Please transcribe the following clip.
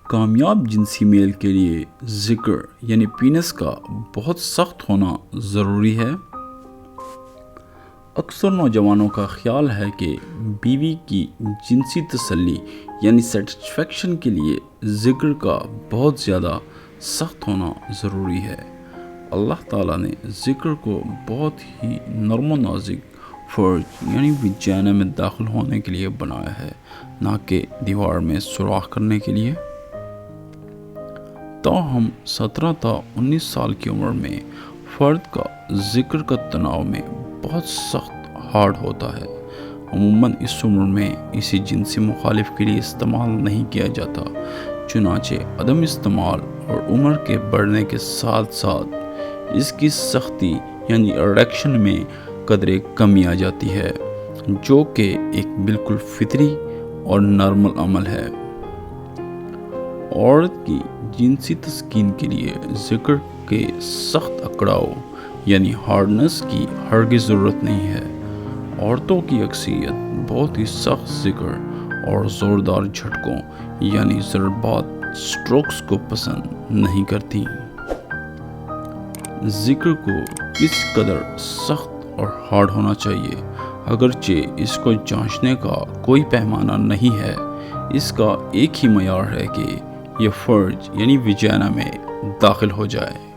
کامیاب جنسی میل کے لیے ذکر یعنی پینس کا بہت سخت ہونا ضروری ہے۔ اکثر نوجوانوں کا خیال ہے کہ بیوی کی جنسی تسلی یعنی سیٹسفیکشن کے لیے ذکر کا بہت زیادہ سخت ہونا ضروری ہے۔ اللہ تعالیٰ نے ذکر کو بہت ہی نرم و نازک فرج یعنی وجینا میں داخل ہونے کے لیے بنایا ہے، نہ کہ دیوار میں سوراخ کرنے کے لیے۔ تاہم 17 تا 19 سال کی عمر میں فرد کا ذکر کا تناؤ میں بہت سخت ہارڈ ہوتا ہے۔ عموماً اس عمر میں اسے جنسی مخالف کے لیے استعمال نہیں کیا جاتا، چنانچہ عدم استعمال اور عمر کے بڑھنے کے ساتھ ساتھ اس کی سختی یعنی اریکشن میں قدرے کمی آ جاتی ہے، جو کہ ایک بالکل فطری اور نارمل عمل ہے۔ عورت کی جنسی تسکین کے لیے ذکر کے سخت اکڑاؤ یعنی ہارڈنس کی ہرگز ضرورت نہیں ہے۔ عورتوں کی اکثریت بہت ہی سخت ذکر اور زوردار جھٹکوں یعنی ضربات سٹروکس کو پسند نہیں کرتی۔ ذکر کو کس قدر سخت اور ہارڈ ہونا چاہیے، اگرچہ اس کو جانچنے کا کوئی پیمانہ نہیں ہے، اس کا ایک ہی معیار ہے کہ یہ فرج یعنی وجینا میں داخل ہو جائے۔